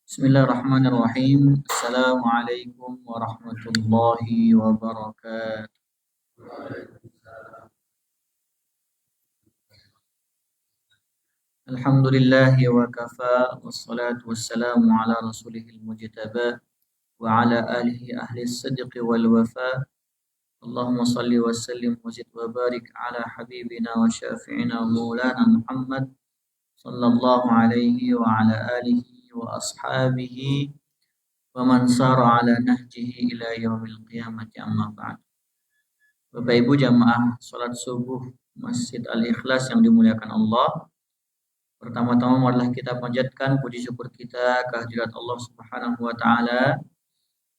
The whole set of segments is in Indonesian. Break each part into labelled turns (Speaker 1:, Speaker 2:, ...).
Speaker 1: Bismillahirrahmanirrahim. Assalamualaikum warahmatullahi wabarakatuh. Alhamdulillahi wa kafa wassalatu wassalamu ala rasulihil mujtaba wa ala alihi ahli sidqi wal wafa. Allahumma salli wa sallim wa zid wa barik ala habibina wa syafi'ina maulana Muhammad sallallahu alaihi wa ala alihi wa ashabihi wa man sara ala nahjihi ila yaumil qiyamati amma ba'd. Bapak Ibu jamaah salat subuh Masjid Al-Ikhlas yang dimuliakan Allah. Pertama-tama marilah kita panjatkan puji syukur kita kehadirat Allah Subhanahu wa taala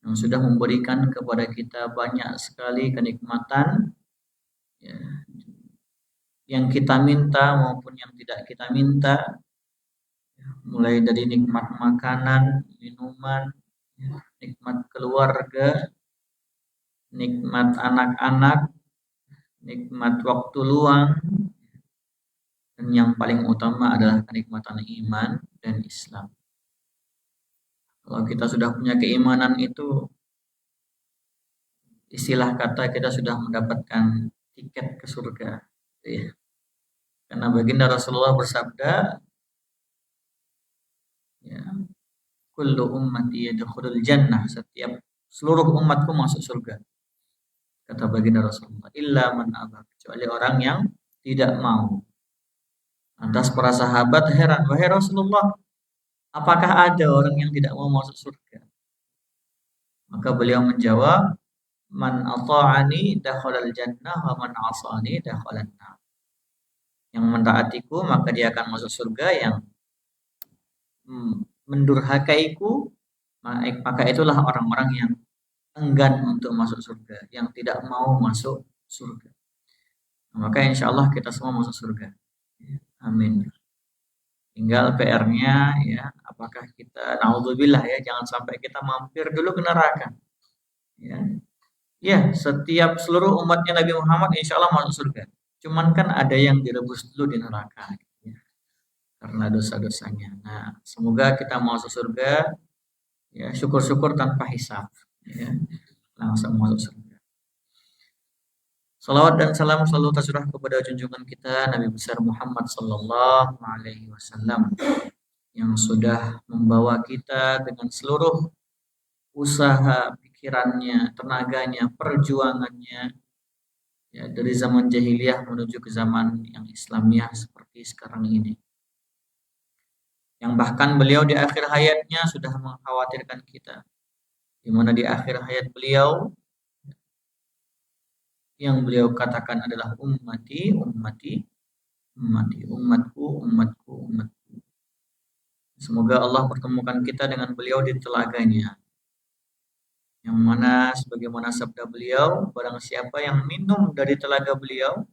Speaker 1: yang sudah memberikan kepada kita banyak sekali kenikmatan ya, yang kita minta maupun yang tidak kita minta, mulai dari nikmat makanan, minuman, nikmat keluarga, nikmat anak-anak, nikmat waktu luang, dan yang paling utama adalah kenikmatan iman dan Islam. Kalau kita sudah punya keimanan itu, istilah kata kita sudah mendapatkan tiket ke surga. Ya. Karena baginda Rasulullah bersabda, ya, kullu ummati yadkhulul jannah, setiap seluruh umatku masuk surga. Kata baginda Rasulullah, illa man aba, kecuali orang yang tidak mau. Lantas para sahabat heran, wahai Rasulullah, apakah ada orang yang tidak mau masuk surga? Maka beliau menjawab, man ata'ani dakhalal jannah wa man 'asani dakhalan nar. Yang mentaatiku maka dia akan masuk surga, yang mendurhakaiku maka itulah orang-orang yang enggan untuk masuk surga, yang tidak mau masuk surga. Maka insya Allah kita semua masuk surga. Amin. Tinggal PR-nya ya, apakah kita naudzubillah ya, jangan sampai kita mampir dulu ke neraka. Ya. Ya, setiap seluruh umatnya Nabi Muhammad insya Allah masuk surga. Cuman kan ada yang direbus dulu di neraka ya, karena dosa-dosanya. Nah, semoga kita masuk surga ya, syukur-syukur tanpa hisab ya, langsung masuk surga. Salawat dan salam selalu tercurah kepada junjungan kita Nabi besar Muhammad sallallahu alaihi wasallam yang sudah membawa kita dengan seluruh usaha, pikirannya, tenaganya, perjuangannya ya, dari zaman jahiliyah menuju ke zaman yang Islamiah seperti sekarang ini. Yang bahkan beliau di akhir hayatnya sudah mengkhawatirkan kita, di mana di akhir hayat beliau yang beliau katakan adalah ummati, ummati, ummati, umatku, umatku, umatku. Semoga Allah pertemukan kita dengan beliau di telaganya, yang mana sebagaimana sabda beliau, barang siapa yang minum dari telaga beliau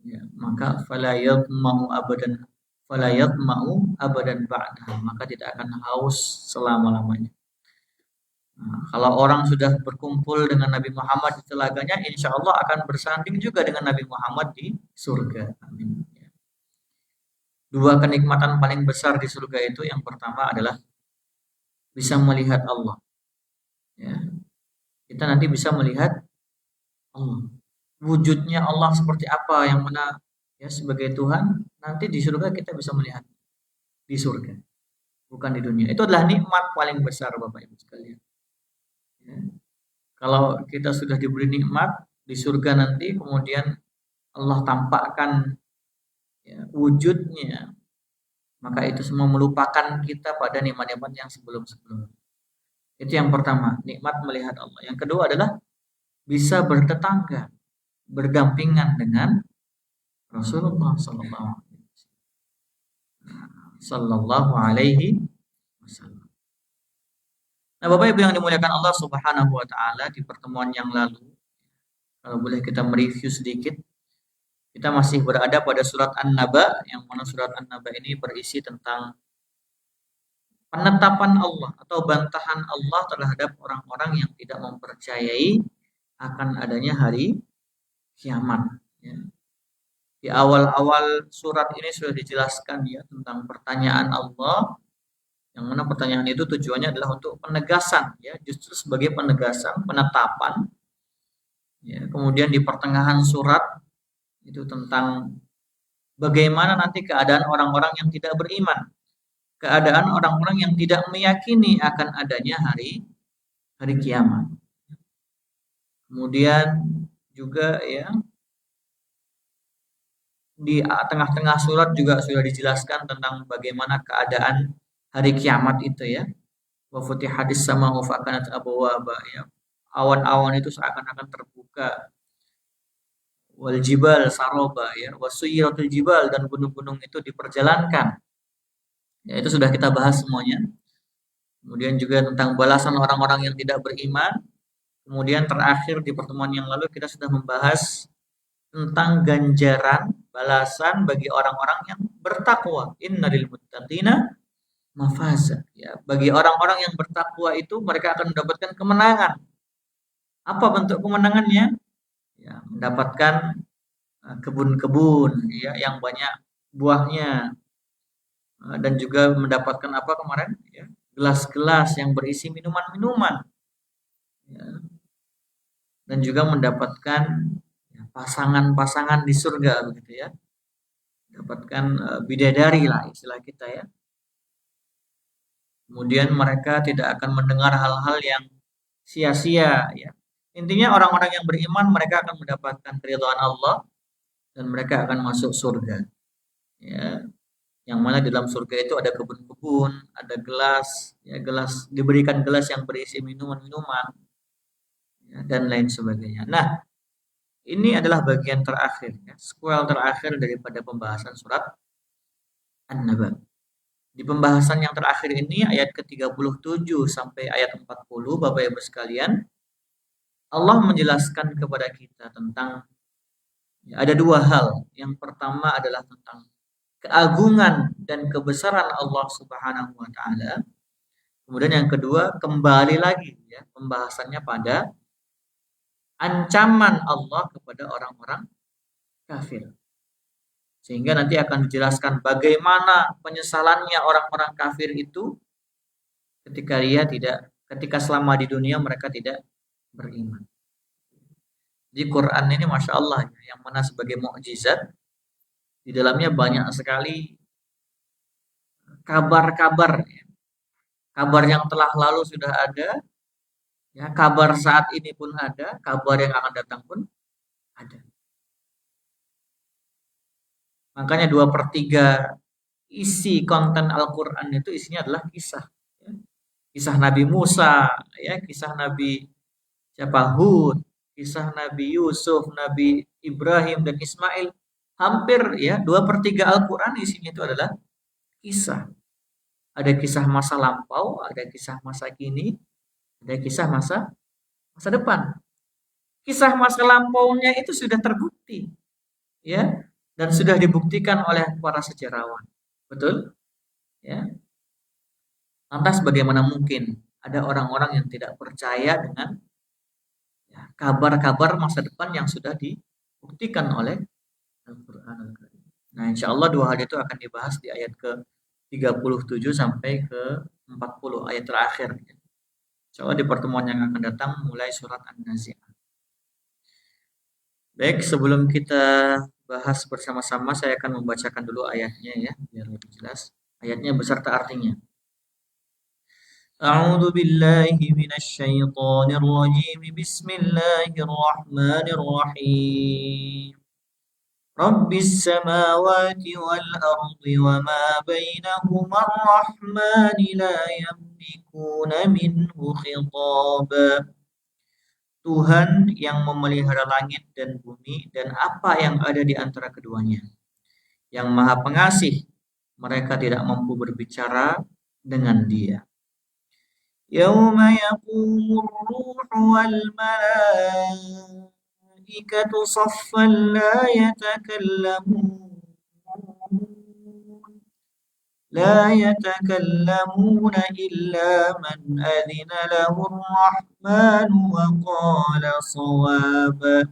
Speaker 1: ya, maka fala yatma'u abadan ba'daha, maka tidak akan haus selama-lamanya. Nah, kalau orang sudah berkumpul dengan Nabi Muhammad di telaganya, insya Allah akan bersanding juga dengan Nabi Muhammad di surga. Amin. Dua kenikmatan paling besar di surga itu, yang pertama adalah bisa melihat Allah. Ya. Kita nanti bisa melihat Allah. Wujudnya Allah seperti apa, yang mana ya sebagai Tuhan, nanti di surga kita bisa melihat. Di surga, bukan di dunia. Itu adalah nikmat paling besar Bapak Ibu sekalian. Ya. Kalau kita sudah diberi nikmat di surga nanti, kemudian Allah tampakkan ya, wujudnya, maka itu semua melupakan kita pada nikmat-nikmat yang sebelum-sebelumnya. Itu yang pertama, nikmat melihat Allah. Yang kedua adalah bisa bertetangga, berdampingan dengan Rasulullah Sallallahu Alaihi Wasallam. Nah, Bapak Ibu yang dimuliakan Allah Subhanahu Wa Taala, di pertemuan yang lalu, kalau boleh kita mereview sedikit, kita masih berada pada surat An-Naba, yang mana surat An-Naba ini berisi tentang penetapan Allah atau bantahan Allah terhadap orang-orang yang tidak mempercayai akan adanya hari kiamat. Ya. Di awal-awal surat ini sudah dijelaskan ya tentang pertanyaan Allah Yang mana pertanyaan itu tujuannya adalah untuk penegasan, ya, justru sebagai penegasan, penetapan. Ya, kemudian di pertengahan surat itu tentang bagaimana nanti keadaan orang-orang yang tidak beriman, keadaan orang-orang yang tidak meyakini akan adanya hari kiamat. Kemudian juga ya di tengah-tengah surat juga sudah dijelaskan tentang bagaimana keadaan hari kiamat itu ya. Wa futihadis sama'u fakanat abwaba ya. Awan-awan itu seakan-akan terbuka. Wal jibal saroba ya. Wasuyiratul jibal dan gunung-gunung itu diperjalankan. Ya, itu sudah kita bahas semuanya. Kemudian juga tentang balasan orang-orang yang tidak beriman. Kemudian terakhir di pertemuan yang lalu kita sudah membahas tentang ganjaran balasan bagi orang-orang yang bertakwa. Innalil muttaqina mafaza. Ya, bagi orang-orang yang bertakwa itu mereka akan mendapatkan kemenangan. Apa bentuk kemenangannya? Ya, mendapatkan kebun-kebun ya yang banyak buahnya dan juga mendapatkan apa kemarin ya, gelas-gelas yang berisi minuman-minuman ya, dan juga mendapatkan ya, pasangan-pasangan di surga begitu ya. Dapatkan bidadari lah istilah kita ya. Kemudian mereka tidak akan mendengar hal-hal yang sia-sia ya. Intinya orang-orang yang beriman mereka akan mendapatkan keridhaan Allah dan mereka akan masuk surga. Ya, yang mana di dalam surga itu ada kebun-kebun, ada gelas, ya gelas diberikan gelas yang berisi minuman-minuman ya, dan lain sebagainya. Nah, ini adalah bagian terakhir ya, sequel terakhir daripada pembahasan surat An-Naba. Di pembahasan yang terakhir ini ayat ke-37 sampai ayat 40 Bapak Ibu sekalian, Allah menjelaskan kepada kita tentang ya, ada dua hal. Yang pertama adalah tentang keagungan dan kebesaran Allah Subhanahu wa taala. Kemudian yang kedua kembali lagi ya pembahasannya pada ancaman Allah kepada orang-orang kafir. Sehingga nanti akan dijelaskan bagaimana penyesalannya orang-orang kafir itu ketika selama di dunia mereka tidak beriman. Di Quran ini Masya Allah yang mana sebagai mukjizat di dalamnya banyak sekali kabar-kabar ya. Kabar yang telah lalu sudah ada ya, kabar saat ini pun ada, kabar yang akan datang pun ada. Makanya 2/3 isi konten Al-Quran itu isinya adalah kisah ya. Kisah Nabi Musa ya, kisah Nabi siapa Hud, kisah Nabi Yusuf, Nabi Ibrahim dan Ismail. Hampir ya 2/3 Al-Quran isinya itu adalah kisah. Ada kisah masa lampau, ada kisah masa kini, ada kisah masa depan. Kisah masa lampaunya itu sudah terbukti, ya, dan sudah dibuktikan oleh para sejarawan. Betul? Ya. Lantas bagaimana mungkin ada orang-orang yang tidak percaya dengan ya, kabar-kabar masa depan yang sudah dibuktikan oleh Al-Quran. Nah, insya Allah dua hal itu akan dibahas di ayat ke-37 sampai ke-40 ayat terakhir. Insya Allah di pertemuan yang akan datang mulai surat An-Nazi'at. Baik, sebelum kita bahas bersama-sama, saya akan membacakan dulu ayatnya ya, biar lebih jelas. Ayatnya beserta artinya. A'udzu billahi minasy syaithanir rajim. Bismillahirrahmanirrahim. Rabbis samawati wal ardi wa ma bainahuma ar-rahman la yamlikuna minhu khitaba. Tuhan yang memelihara langit dan bumi dan apa yang ada di antara keduanya. Yang Maha Pengasih, mereka tidak mampu berbicara dengan Dia. Yauma yaqumur ruhu wal malaikatu saffan la يتكلمون إلا من أذن له الرحمن وقال صوابا.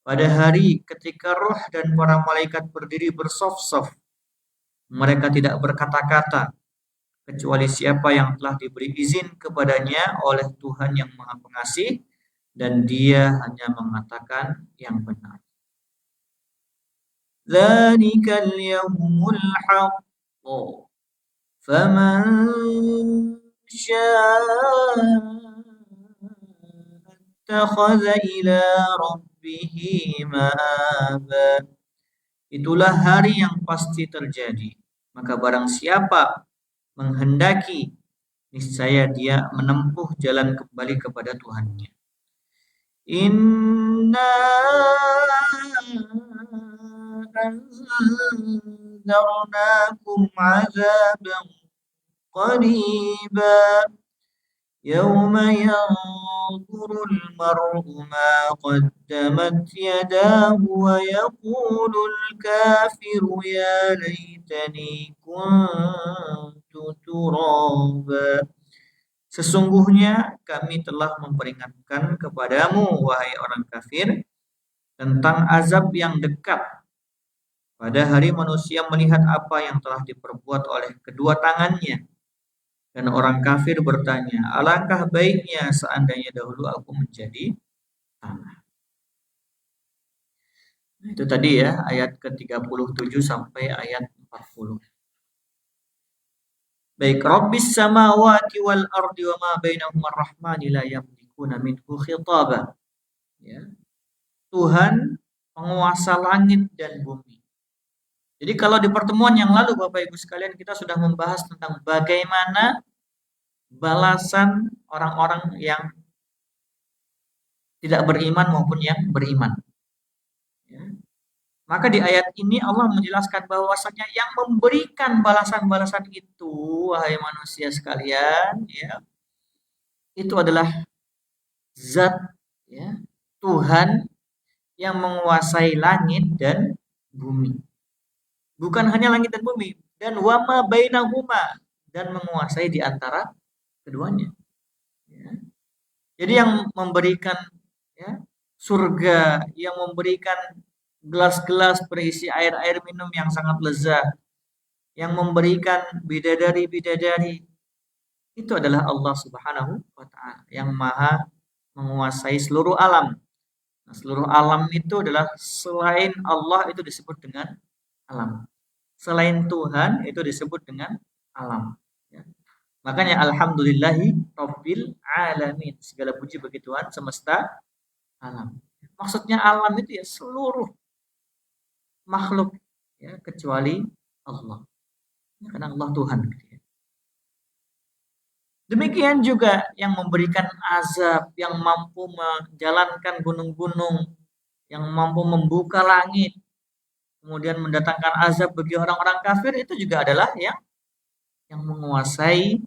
Speaker 1: Pada hari ketika roh dan para malaikat berdiri bersaf-saf, mereka tidak berkata-kata kecuali siapa yang telah diberi izin kepadanya oleh Tuhan yang Maha Pengasih dan dia hanya mengatakan yang benar. Dzalikal yaumul haqq. Faman syaa'a ittakhadha ila rabbih ma'aba. Itulah hari yang pasti terjadi. Maka barang siapa menghendaki, niscaya dia menempuh jalan kembali kepada Tuhannya. Inna anzarnakum azaban qariba yawma yanzurul mar'u ma qaddamat yadahu wa yaqulul kafiru ya laitani kuntu turaba. Sesungguhnya kami telah memperingatkan kepadamu, wahai orang kafir, tentang azab yang dekat. Pada hari manusia melihat apa yang telah diperbuat oleh kedua tangannya. Dan orang kafir bertanya, alangkah baiknya seandainya dahulu aku menjadi tanah. Nah, itu tadi ya, ayat ke-37 sampai ayat 40. Baik, Rabbis samawati wal ardi wa ma bainahuma ar-rahmani la yamlikuna minhu khitaba. Ya. Tuhan penguasa langit dan bumi. Jadi kalau di pertemuan yang lalu Bapak Ibu sekalian kita sudah membahas tentang bagaimana balasan orang-orang yang tidak beriman maupun yang beriman. Ya. Maka di ayat ini Allah menjelaskan bahwasanya yang memberikan balasan-balasan itu, wahai manusia sekalian, ya, itu adalah zat, ya, Tuhan yang menguasai langit dan bumi. Bukan hanya langit dan bumi, dan wama bainahuma, dan menguasai di antara keduanya. Ya. Jadi yang memberikan, ya, surga, yang memberikan gelas-gelas berisi air-air minum yang sangat lezat, yang memberikan bidadari-bidadari, itu adalah Allah Subhanahu wa Ta'ala yang maha menguasai seluruh alam. Nah, seluruh alam itu adalah selain Allah itu disebut dengan alam. Selain Tuhan itu disebut dengan alam. Ya. Makanya alhamdulillahi rabbil alamin. Segala puji bagi Tuhan semesta alam. Maksudnya alam itu ya seluruh makhluk, ya, kecuali Allah. Ya, karena Allah Tuhan. Demikian juga yang memberikan azab, yang mampu menjalankan gunung-gunung, yang mampu membuka langit, kemudian mendatangkan azab bagi orang-orang kafir, itu juga adalah yang menguasai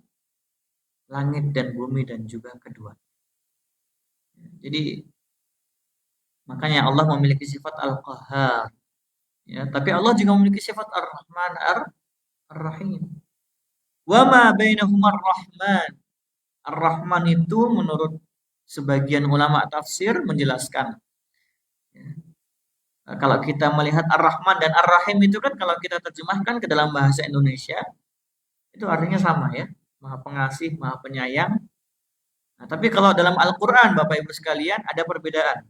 Speaker 1: langit dan bumi dan juga kedua. Jadi makanya Allah memiliki sifat Al-Qahhar. Ya, tapi Allah juga memiliki sifat Ar-Rahman Ar-Rahim. Wa ma bainahuma Ar-Rahman. Ar-Rahman itu menurut sebagian ulama tafsir menjelaskan. Ya. Kalau kita melihat Ar-Rahman dan Ar-Rahim itu kan kalau kita terjemahkan ke dalam bahasa Indonesia itu artinya sama ya, Maha Pengasih, Maha Penyayang. Nah, tapi kalau dalam Al-Qur'an Bapak Ibu sekalian ada perbedaan.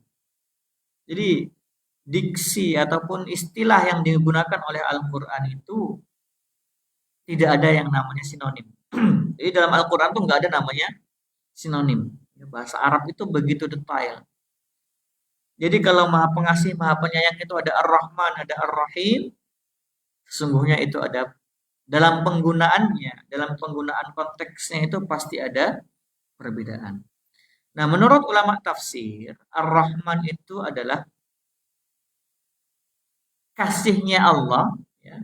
Speaker 1: Jadi diksi ataupun istilah yang digunakan oleh Al-Qur'an itu tidak ada yang namanya sinonim. Jadi dalam Al-Qur'an tuh nggak ada namanya sinonim. Bahasa Arab itu begitu detail. Jadi kalau Maha Pengasih, Maha Penyayang itu ada Ar-Rahman, ada Ar-Rahim. Sesungguhnya itu ada dalam penggunaannya, dalam penggunaan konteksnya itu pasti ada perbedaan. Nah, menurut ulama tafsir, Ar-Rahman itu adalah kasihnya Allah, ya,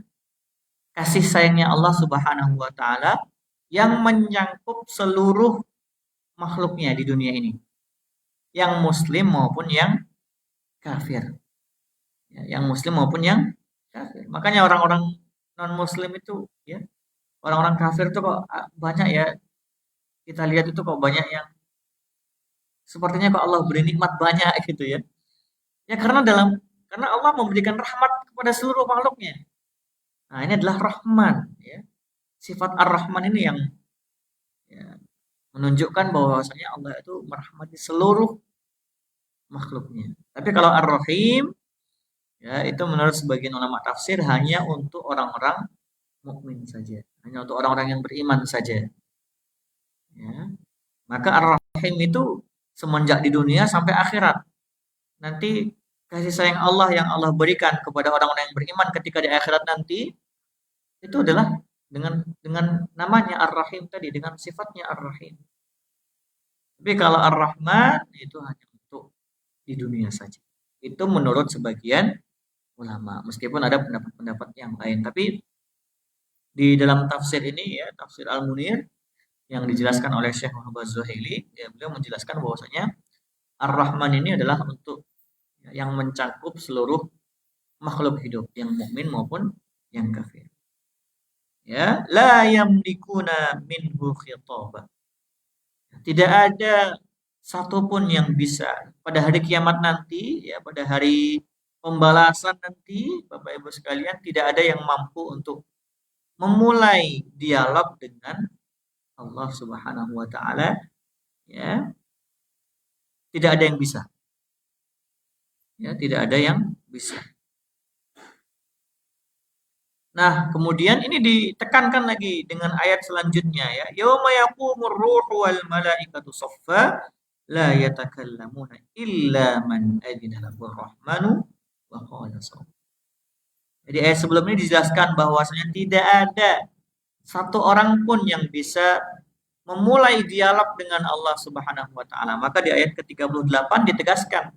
Speaker 1: kasih sayangnya Allah Subhanahu wa Ta'ala yang menyangkup seluruh makhluknya di dunia ini, yang Muslim maupun yang kafir, ya, yang Muslim maupun yang kafir. Makanya orang-orang non-Muslim itu, ya, orang-orang kafir itu kok banyak ya, kita lihat itu kok banyak yang sepertinya kok Allah beri nikmat banyak gitu ya. Ya karena Allah memberikan rahmat kepada seluruh makhluknya. Nah, ini adalah Rahman, ya. sifat Ar-Rahman ini yang ya, menunjukkan bahwasanya Allah itu merahmati seluruh makhluknya. Tapi kalau Ar-Rahim ya itu menurut sebagian ulama tafsir hanya untuk orang-orang mukmin saja, hanya untuk orang-orang yang beriman saja. Ya. Maka Ar-Rahim itu semenjak di dunia sampai akhirat. Nanti kasih sayang Allah yang Allah berikan kepada orang-orang yang beriman ketika di akhirat nanti itu adalah dengan namanya Ar-Rahim tadi, dengan sifatnya Ar-Rahim. Tapi kalau Ar-Rahman itu hanya untuk di dunia saja. Itu menurut sebagian ulama, meskipun ada pendapat-pendapat yang lain. Tapi di dalam tafsir ini ya, tafsir Al-Munir yang dijelaskan oleh Syekh Muhammad Zuhaili, ya, beliau menjelaskan bahwasanya Ar-Rahman ini adalah untuk yang mencakup seluruh makhluk hidup, yang mukmin maupun yang kafir. Ya, la yamlikuna minhu khitaba. Tidak ada satupun yang bisa pada hari kiamat nanti, ya pada hari pembalasan nanti, Bapak Ibu sekalian, tidak ada yang mampu untuk memulai dialog dengan Allah Subhanahu wa taala, ya. Tidak ada yang bisa. Ya, tidak ada yang bisa. Nah, kemudian ini ditekankan lagi dengan ayat selanjutnya ya. Yauma yaqumur ruhu wal malaikatu saffa la yatakallamuna illa man adzina lahu rahmanu wa qala shawab. Jadi ayat sebelumnya dijelaskan bahwasanya tidak ada satu orang pun yang bisa memulai dialog dengan Allah Subhanahu wa taala. Maka di ayat ke-38 ditegaskan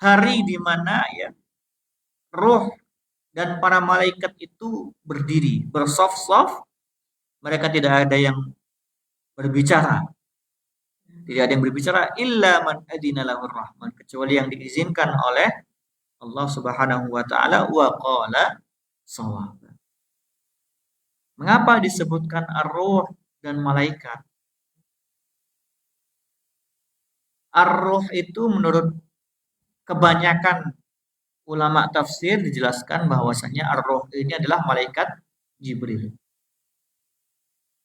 Speaker 1: hari di mana ya roh dan para malaikat itu berdiri, bersaf-saf, mereka tidak ada yang berbicara. Tidak ada yang berbicara illa man adzina lahur rahman, kecuali yang diizinkan oleh Allah Subhanahu wa taala wa qala shawab. Mengapa disebutkan ar-ruh dan malaikat? Ar-ruh itu menurut kebanyakan ulama tafsir dijelaskan bahwasanya ar-ruh ini adalah malaikat Jibril.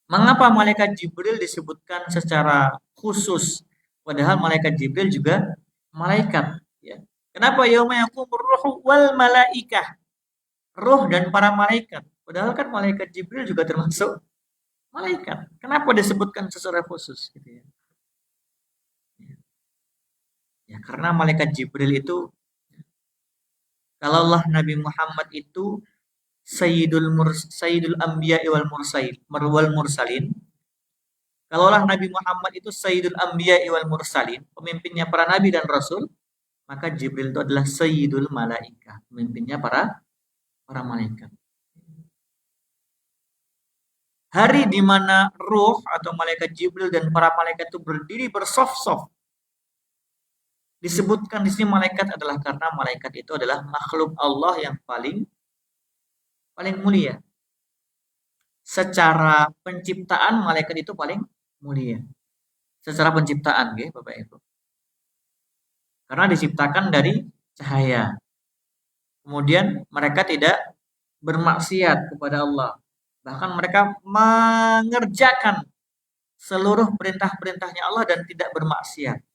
Speaker 1: Mengapa malaikat Jibril disebutkan secara khusus? Padahal malaikat Jibril juga malaikat. Ya. Kenapa yauma yaqumur ruhu wal malaikah? Ruh dan para malaikat. Padahal kan malaikat Jibril juga termasuk malaikat. Kenapa disebutkan secara khusus? Gitu ya. Ya, karena malaikat Jibril itu, kalau Allah Nabi Muhammad itu Sayyidul Anbiya wal Mursalin. Kalaulah Nabi Muhammad itu Sayyidul Anbiya wal Mursalin, pemimpinnya para nabi dan rasul, maka Jibril itu adalah Sayyidul Malaikah, pemimpinnya para malaikat. Hari di mana ruh atau malaikat Jibril dan para malaikat itu berdiri bersaf-saf. Disebutkan di sini malaikat adalah karena malaikat itu adalah makhluk Allah yang paling mulia. Secara penciptaan malaikat itu paling mulia. Secara penciptaan, ya, Bapak Ibu. Karena diciptakan dari cahaya. Kemudian mereka tidak bermaksiat kepada Allah. Bahkan mereka mengerjakan seluruh perintah-perintahnya Allah dan tidak bermaksiat.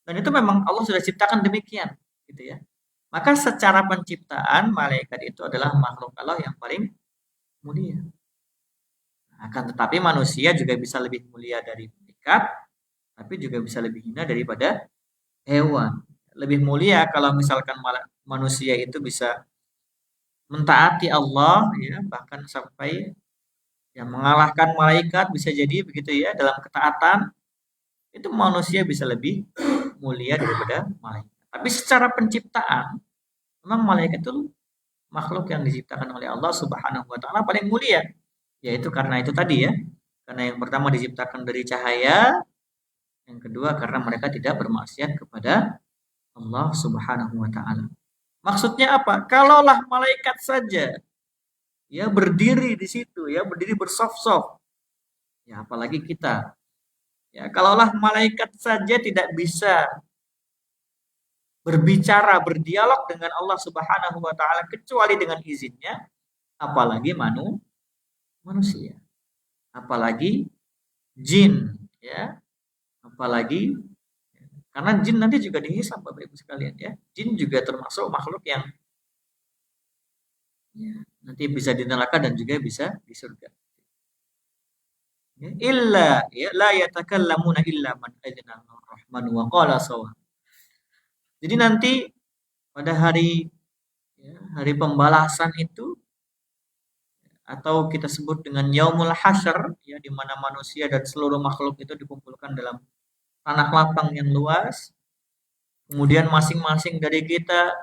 Speaker 1: Dan itu memang Allah sudah ciptakan demikian, gitu ya. Maka secara penciptaan malaikat itu adalah makhluk Allah yang paling mulia. Akan tetapi manusia juga bisa lebih mulia dari malaikat, tapi juga bisa lebih hina daripada hewan. Lebih mulia kalau misalkan manusia itu bisa mentaati Allah, ya, bahkan sampai yang mengalahkan malaikat bisa jadi begitu ya dalam ketaatan. Itu manusia bisa lebih mulia daripada malaikat. Tapi secara penciptaan, memang malaikat itu makhluk yang diciptakan oleh Allah Subhanahu wa taala paling mulia. Yaitu karena itu tadi ya. Karena yang pertama diciptakan dari cahaya, yang kedua karena mereka tidak bermaksiat kepada Allah Subhanahu wa taala. Maksudnya apa? Kalaulah malaikat saja ya berdiri di situ ya, berdiri bersaf-saf. Ya apalagi kita. Ya, kalaulah malaikat saja tidak bisa berbicara, berdialog dengan Allah Subhanahu wa taala kecuali dengan izinnya, apalagi manusia. apalagi jin, ya, apalagi karena jin nanti juga dihisab Bapak Ibu sekalian ya. Jin juga termasuk makhluk yang ya, nanti bisa di neraka dan juga bisa di surga. Ya, illa ya la yatakallamuna illa man adzina rahman wa qala shawab. Jadi nanti pada hari ya, hari pembalasan itu atau kita sebut dengan yaumul hasyr ya di mana manusia dan seluruh makhluk itu dikumpulkan dalam tanah lapang yang luas. Kemudian masing-masing dari kita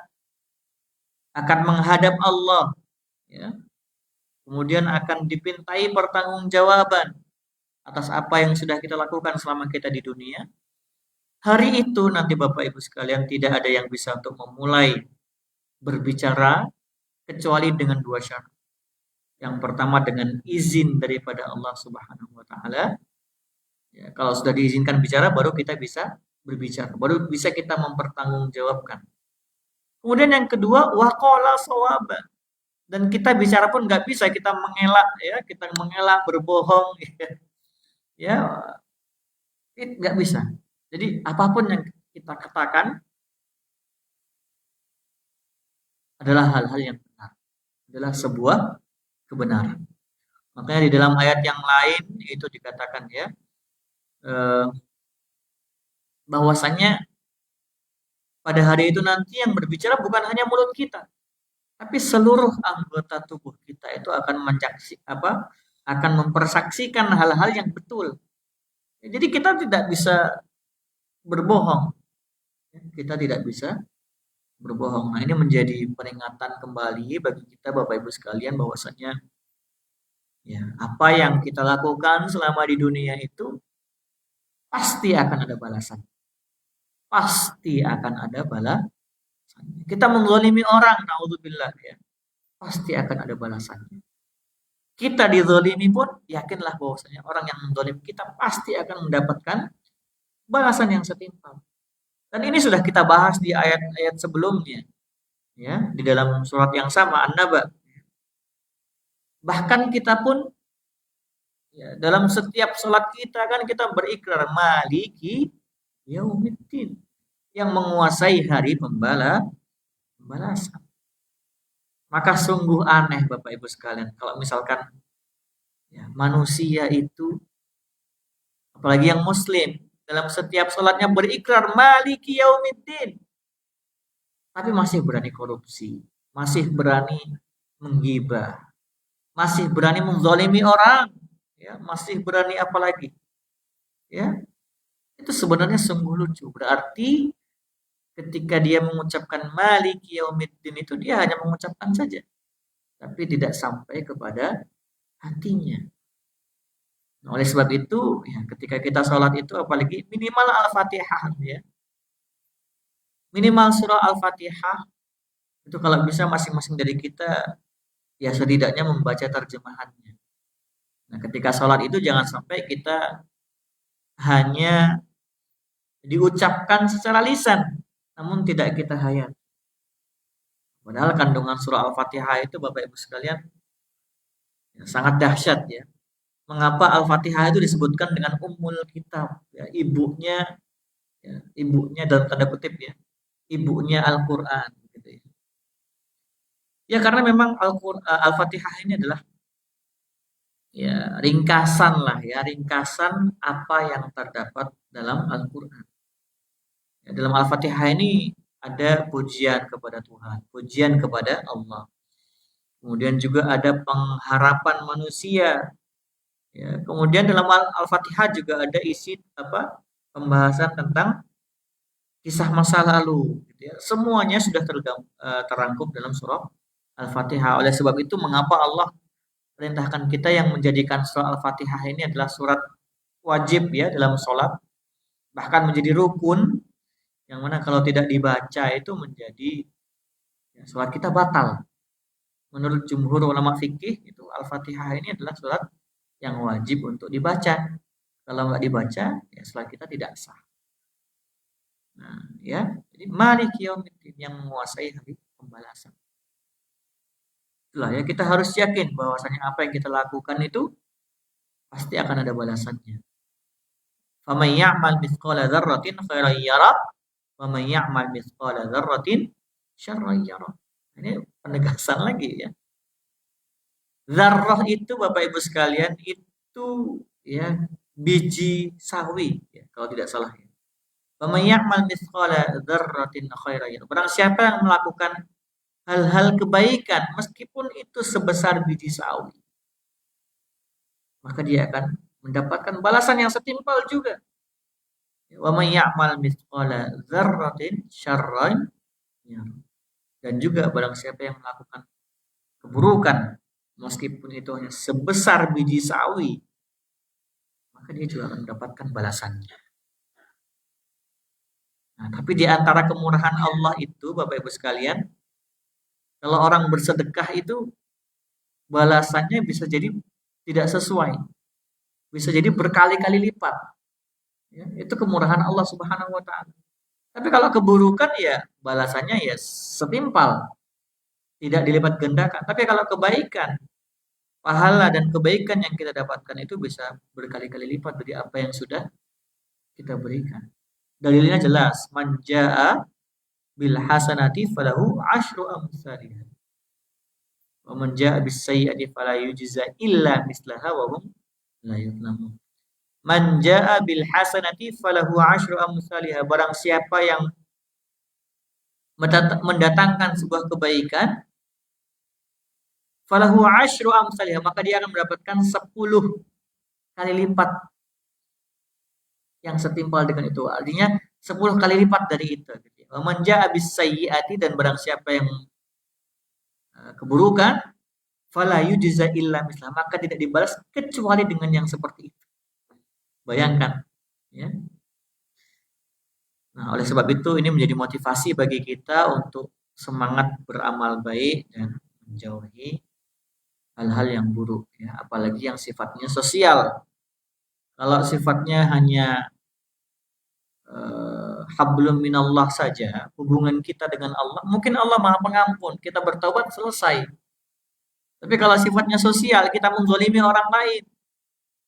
Speaker 1: akan menghadap Allah ya. Kemudian akan dipintai pertanggungjawaban atas apa yang sudah kita lakukan selama kita di dunia. Hari itu nanti Bapak Ibu sekalian tidak ada yang bisa untuk memulai berbicara kecuali dengan dua syarat. Yang pertama dengan izin daripada Allah Subhanahu wa taala. Ya, kalau sudah diizinkan bicara baru kita bisa berbicara, baru bisa kita mempertanggungjawabkan. Kemudian yang kedua waqala shawaba. Dan kita bicara pun nggak bisa kita mengelak ya, kita mengelak berbohong ya, nggak bisa. Jadi apapun yang kita katakan adalah hal-hal yang benar, adalah sebuah kebenaran. Makanya di dalam ayat yang lain itu dikatakan ya eh, bahwasanya pada hari itu nanti yang berbicara bukan hanya mulut kita, tapi seluruh anggota tubuh kita itu akan akan mempersaksikan hal-hal yang betul. Jadi kita tidak bisa berbohong. Kita tidak bisa berbohong. Nah, ini menjadi peringatan kembali bagi kita Bapak Ibu sekalian bahwasanya ya, apa yang kita lakukan selama di dunia itu pasti akan ada balasan. Pasti akan ada balasan. Kita menzalimi orang, naudzubillah ya. Pasti akan ada balasannya. Kita dizalimi pun yakinlah bahwasanya orang yang menzalim kita pasti akan mendapatkan balasan yang setimpal. Dan ini sudah kita bahas di ayat-ayat sebelumnya, ya, di dalam surat yang sama An-Naba. Bahkan kita pun ya, dalam setiap sholat kita kan kita berikrar Maliki Yaumiddin yang menguasai hari pembalasan. Maka sungguh aneh Bapak Ibu sekalian kalau misalkan ya, manusia itu apalagi yang muslim dalam setiap sholatnya berikrar Maliki Yaumiddin tapi masih berani korupsi, masih berani menggibah, masih berani menzalimi orang, ya, masih berani apa lagi? Ya, itu sebenarnya sungguh lucu. Berarti ketika dia mengucapkan Maliki Yaumiddin itu dia hanya mengucapkan saja, tapi tidak sampai kepada hatinya. Nah, oleh sebab itu, ya, ketika kita sholat itu apalagi minimal Al-Fatihah, ya, minimal surah Al-Fatihah itu kalau bisa masing-masing dari kita ya setidaknya membaca terjemahannya. Nah, ketika sholat itu jangan sampai kita hanya diucapkan secara lisan, namun tidak kita hayat. Padahal kandungan surah Al-Fatihah itu Bapak Ibu sekalian ya, sangat dahsyat ya. Mengapa Al-Fatihah itu disebutkan dengan Ummul Kitab, ya, ibunya dalam tanda kutip ya, ibunya Al-Quran. Gitu ya. Ya karena memang Al-Fatihah ini adalah ya ringkasan lah ya, ringkasan apa yang terdapat dalam Al-Quran. Ya, dalam Al-Fatihah ini ada pujian kepada Tuhan, pujian kepada Allah. Kemudian juga ada pengharapan manusia. Ya, kemudian dalam Al-Fatihah juga ada isi pembahasan tentang kisah masa lalu. Gitu ya. Semuanya sudah terangkum dalam surah Al-Fatihah. Oleh sebab itu, mengapa Allah perintahkan kita yang menjadikan surah Al-Fatihah ini adalah surat wajib ya dalam sholat, bahkan menjadi rukun, yang mana kalau tidak dibaca itu menjadi ya, sholat kita batal. Menurut jumhur ulama fikih itu Al-Fatihah ini adalah surat yang wajib untuk dibaca. Kalau nggak dibaca, ya sholat kita tidak sah. Nah, ya, jadi Maliki Yaumiddin yang menguasai hari pembalasan. Itulah ya kita harus yakin bahwasanya apa yang kita lakukan itu pasti akan ada balasannya. Faman ya'mal mithqala dzarratin khairan yarah wa man ya'mal mithqala dzarratin syarran yarah. Ini penegasan lagi ya. Zarrah itu Bapak Ibu sekalian itu ya biji sawi ya, kalau tidak salah ya. Wa man ya'mal mithqala dzarratin khairan yarah. Barang siapa yang melakukan hal-hal kebaikan meskipun itu sebesar biji sawi, maka dia akan mendapatkan balasan yang setimpal juga. Wa may ya'mal mithqala dzarratin syarran yarah. Dan juga barang siapa yang melakukan keburukan meskipun itu hanya sebesar biji sawi, maka dia juga akan mendapatkan balasannya. Nah, tapi di antara kemurahan Allah itu Bapak Ibu sekalian, kalau orang bersedekah itu balasannya bisa jadi tidak sesuai. Bisa jadi berkali-kali lipat. Ya, itu kemurahan Allah Subhanahu wa taala. Tapi kalau keburukan ya balasannya ya setimpal, tidak dilipat gandakan. Tapi kalau kebaikan, pahala dan kebaikan yang kita dapatkan itu bisa berkali-kali lipat dari apa yang sudah kita berikan. Dalilnya jelas, man jaa bil hasanati falahu asyru amsalihha. Wa man jaa bis sayyi'ati fala yujza illa mislaha wa hum la yuzlamun. Man jaa bil hasanati falahu asyru amsalihha. Barang siapa yang mendatangkan sebuah kebaikan, falahu asyru amsalihha, maka dia akan mendapatkan 10 kali lipat yang setimpal dengan itu. Artinya 10 kali lipat dari itu. Wa man jaa bis sayyi'ati, dan barang siapa yang keburukan, fala yujza illa mislah, maka tidak dibalas kecuali dengan yang seperti itu. Bayangkan, ya. Nah, oleh sebab itu ini menjadi motivasi bagi kita untuk semangat beramal baik dan menjauhi hal-hal yang buruk, ya, apalagi yang sifatnya sosial. Kalau sifatnya hanya hablum minallah saja, hubungan kita dengan Allah, mungkin Allah Maha Pengampun, kita bertaubat selesai. Tapi kalau sifatnya sosial, kita menzalimi orang lain,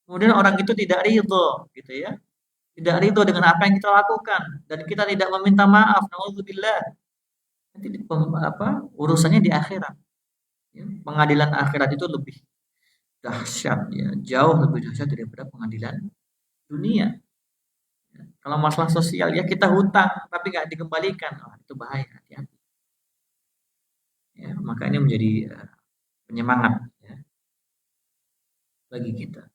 Speaker 1: kemudian orang itu tidak ridho, gitu ya, tidak ridho dengan apa yang kita lakukan, dan kita tidak meminta maaf, naudzubillah, nanti urusannya di akhirat. Ya, pengadilan akhirat itu lebih dahsyat, ya, jauh lebih dahsyat daripada pengadilan dunia. Ya, kalau masalah sosial ya kita hutang tapi nggak dikembalikan, itu bahaya, hati-hati. Ya, maka ini menjadi penyemangat ya, bagi kita.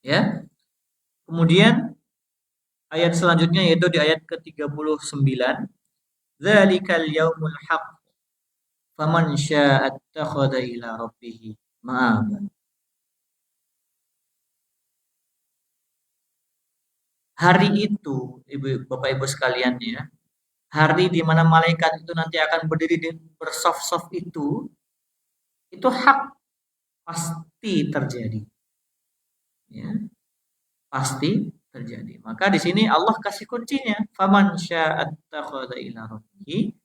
Speaker 1: Ya. Kemudian ayat selanjutnya yaitu di ayat ke-39, dzalikal yaumul haq faman syaa'a attakhadha ila rabbih ma'aba. Hari itu, Bapak Ibu sekalian ya, hari di mana malaikat itu nanti akan berdiri di bersaf-saf itu hak, pasti terjadi. Ya, pasti terjadi. Maka di sini Allah kasih kuncinya, faman syaa'a attakhadha ila rabbih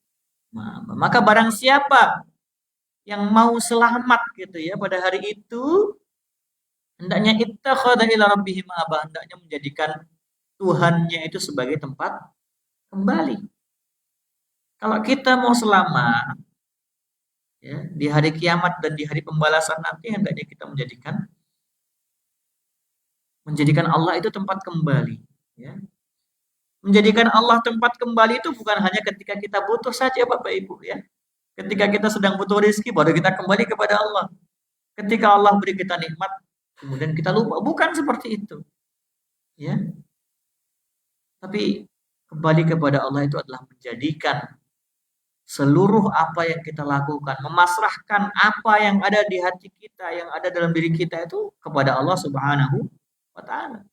Speaker 1: ma'aba. Maka barang siapa yang mau selamat gitu ya pada hari itu, hendaknya ittakhadha ila rabbih ma'aba, hendaknya menjadikan Tuhannya itu sebagai tempat kembali. Kalau kita mau selamat ya di hari kiamat dan di hari pembalasan nanti, hendaknya kita menjadikan Allah itu tempat kembali, ya. Menjadikan Allah tempat kembali itu bukan hanya ketika kita butuh saja Bapak Ibu ya. Ketika kita sedang butuh rezeki baru kita kembali kepada Allah. Ketika Allah beri kita nikmat kemudian kita lupa, bukan seperti itu. Ya. Tapi kembali kepada Allah itu adalah menjadikan seluruh apa yang kita lakukan, memasrahkan apa yang ada di hati kita, yang ada dalam diri kita itu kepada Allah Subhanahu wa taala.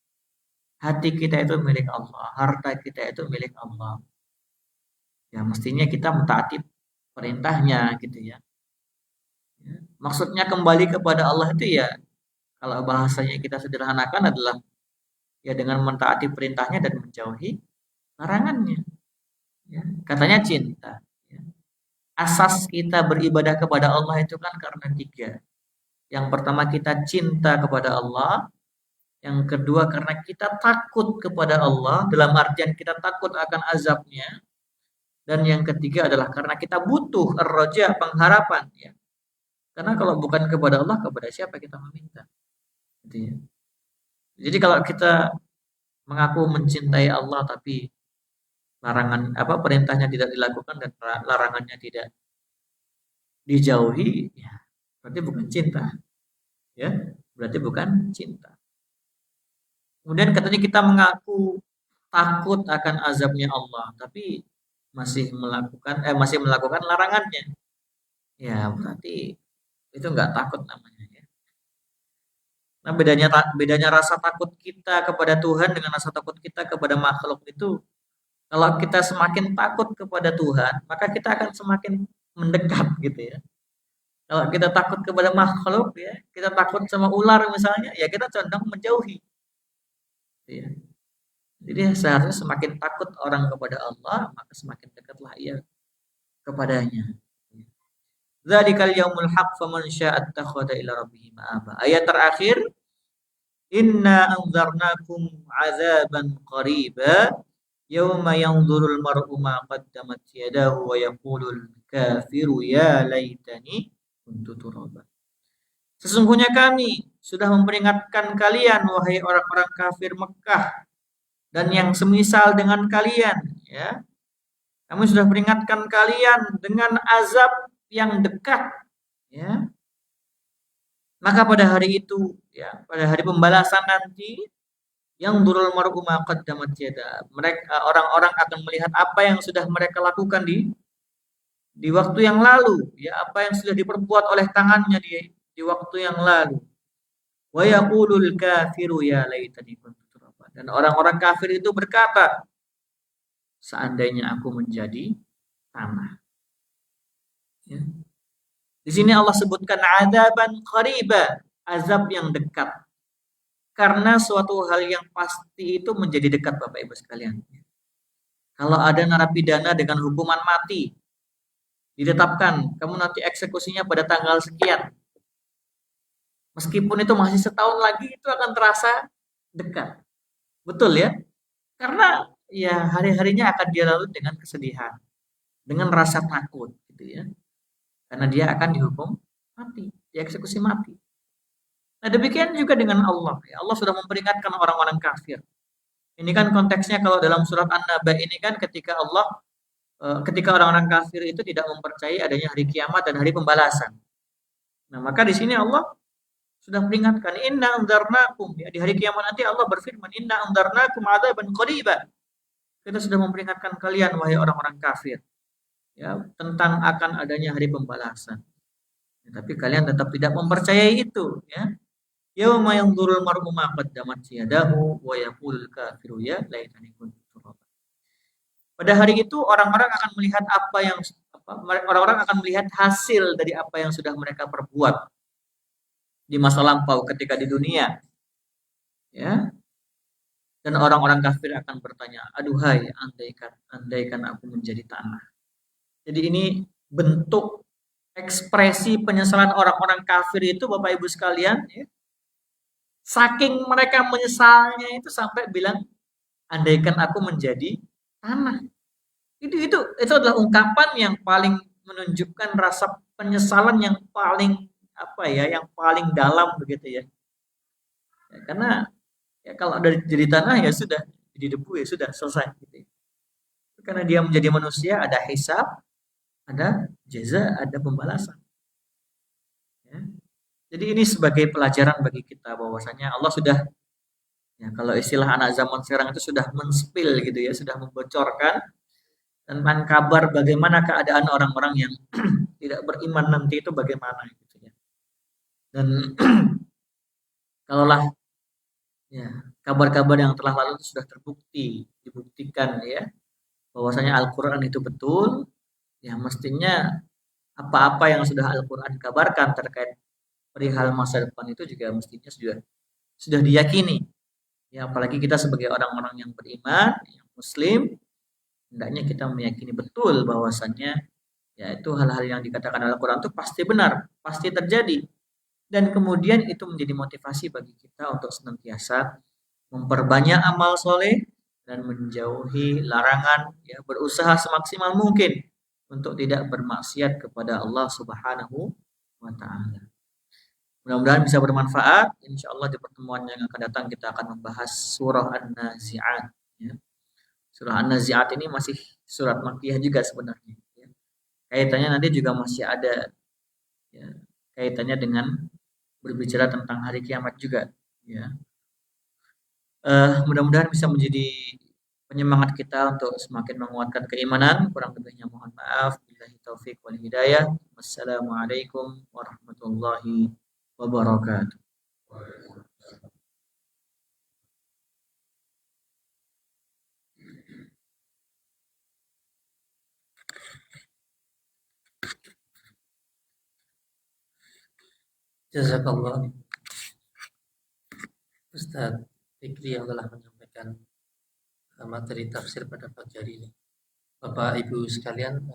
Speaker 1: Hati kita itu milik Allah, harta kita itu milik Allah. Ya mestinya kita mentaati perintahnya gitu ya. Ya. Maksudnya kembali kepada Allah itu ya, kalau bahasanya kita sederhanakan adalah ya dengan mentaati perintahnya dan menjauhi larangannya. Ya. Katanya cinta. Ya. Asas kita beribadah kepada Allah itu kan karena tiga. Yang pertama kita cinta kepada Allah. Yang kedua karena kita takut kepada Allah. Dalam artian kita takut akan azabnya. Dan yang ketiga adalah karena kita butuh ar-raja, pengharapan. Ya. Karena kalau bukan kepada Allah, kepada siapa kita meminta? Gitu ya. Jadi kalau kita mengaku mencintai Allah tapi larangan apa perintahnya tidak dilakukan dan larangannya tidak dijauhi, ya, berarti bukan cinta, ya, berarti bukan cinta. Kemudian katanya kita mengaku takut akan azabnya Allah, tapi masih melakukan larangannya, ya berarti itu nggak takut namanya. Ya. Nah bedanya rasa takut kita kepada Tuhan dengan rasa takut kita kepada makhluk itu, kalau kita semakin takut kepada Tuhan, maka kita akan semakin mendekat gitu ya. Kalau kita takut kepada makhluk ya, kita takut sama ular misalnya, ya kita condong menjauhi. Ya. Jadi seharusnya semakin takut orang kepada Allah, maka semakin dekatlah ia kepadanya. Dzalikal yaumul haq faman syaa'a ittakhadha ila rabbih ma'aba. Ayat terakhir, inna anzarnakum 'adzaban qariba yauma yanzurul mar'u ma qaddamat yadahu wa yaqulul kafiru ya laitani kuntu turaba. Sesungguhnya kami sudah memperingatkan kalian wahai orang-orang kafir Mekah dan yang semisal dengan kalian ya. Kami sudah peringatkan kalian dengan azab yang dekat ya. Maka pada hari itu ya, pada hari pembalasan nanti yang durul mar'u ma qaddamat yada. Mereka orang-orang akan melihat apa yang sudah mereka lakukan di waktu yang lalu ya, apa yang sudah diperbuat oleh tangannya di waktu yang lalu. Wa yaqulul kafiru ya laitani kuntu turaba. Dan orang-orang kafir itu berkata, seandainya aku menjadi tanah. Ya. Di sini Allah sebutkan adaban qariba, azab yang dekat. Karena suatu hal yang pasti itu menjadi dekat Bapak Ibu sekalian. Kalau ada narapidana dengan hukuman mati ditetapkan, kamu nanti eksekusinya pada tanggal sekian. Meskipun itu masih setahun lagi, itu akan terasa dekat. Betul ya? Karena ya hari-harinya akan dia lalui dengan kesedihan, dengan rasa takut gitu ya. Karena dia akan dihukum mati, dieksekusi mati. Nah, demikian juga dengan Allah. Ya, Allah sudah memperingatkan orang-orang kafir. Ini kan konteksnya kalau dalam surat An-Naba ini kan ketika orang-orang kafir itu tidak mempercayai adanya hari kiamat dan hari pembalasan. Nah, maka di sini Allah sudah peringatkan, inna anzarnakum, ya, di hari kiamat nanti Allah berfirman, inna anzarnakum adzaban qariba. Kita sudah memperingatkan kalian wahai orang-orang kafir ya tentang akan adanya hari pembalasan. Ya, tapi kalian tetap tidak mempercayai itu ya. Yauma yanzurul mar'u ma qaddamat yadahu wa yaqulul kafiru ya laitani kuntu turaba. Pada hari itu orang-orang akan melihat orang-orang akan melihat hasil dari apa yang sudah mereka perbuat di masa lampau ketika di dunia. Ya. Dan orang-orang kafir akan bertanya, aduhai andaikan aku menjadi tanah. Jadi ini bentuk ekspresi penyesalan orang-orang kafir itu Bapak Ibu sekalian ya. Saking mereka menyesalnya itu sampai bilang andaikan aku menjadi tanah. Itu adalah ungkapan yang paling menunjukkan rasa penyesalan yang paling yang paling dalam begitu ya. Ya karena ya kalau dari jadi tanah ya sudah, jadi debu ya sudah selesai gitu. Ya. Karena dia menjadi manusia ada hisab, ada jaza, ada pembalasan. Ya. Jadi ini sebagai pelajaran bagi kita bahwasanya Allah sudah ya kalau istilah anak zaman sekarang itu sudah menspil gitu ya, sudah membocorkan tentang kabar bagaimana keadaan orang-orang yang tidak beriman nanti itu bagaimana gitu ya. Dan kalaulah ya kabar-kabar yang telah lalu itu sudah dibuktikan ya bahwasanya Al-Qur'an itu betul, ya mestinya apa-apa yang sudah Al-Qur'an kabarkan terkait perihal masa depan itu juga mestinya sudah diyakini. Ya apalagi kita sebagai orang-orang yang beriman, yang muslim, hendaknya kita meyakini betul bahwasannya yaitu hal-hal yang dikatakan dalam Al-Quran itu pasti benar, pasti terjadi. Dan kemudian itu menjadi motivasi bagi kita untuk senantiasa memperbanyak amal soleh dan menjauhi larangan, ya, berusaha semaksimal mungkin untuk tidak bermaksiat kepada Allah Subhanahu wa taala. Mudah-mudahan bisa bermanfaat. Insya Allah di pertemuan yang akan datang kita akan membahas surah An-Nazi'at. Ya. Surah An-Nazi'at ini masih surat Makkiyah juga sebenarnya. Ya. Kaitannya nanti juga masih ada, ya, kaitannya dengan berbicara tentang hari kiamat juga. Ya. Mudah-mudahan bisa menjadi penyemangat kita untuk semakin menguatkan keimanan. Kurang lebihnya mohon maaf. Billahi taufik wal hidayah. Wassalamualaikum warahmatullahi wabarakatuh.
Speaker 2: Jazakallah Ustaz Fikri yang telah menyampaikan materi tafsir pada pagi hari ini. Bapak Ibu sekalian,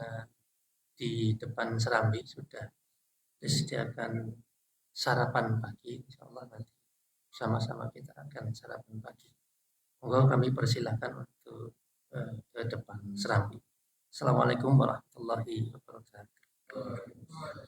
Speaker 2: di depan Serambi sudah disediakan sarapan pagi. Insya Allah nanti sama-sama kita akan sarapan pagi. Monggo kami persilahkan untuk ke depan Serambi. Assalamualaikum warahmatullahi wabarakatuh.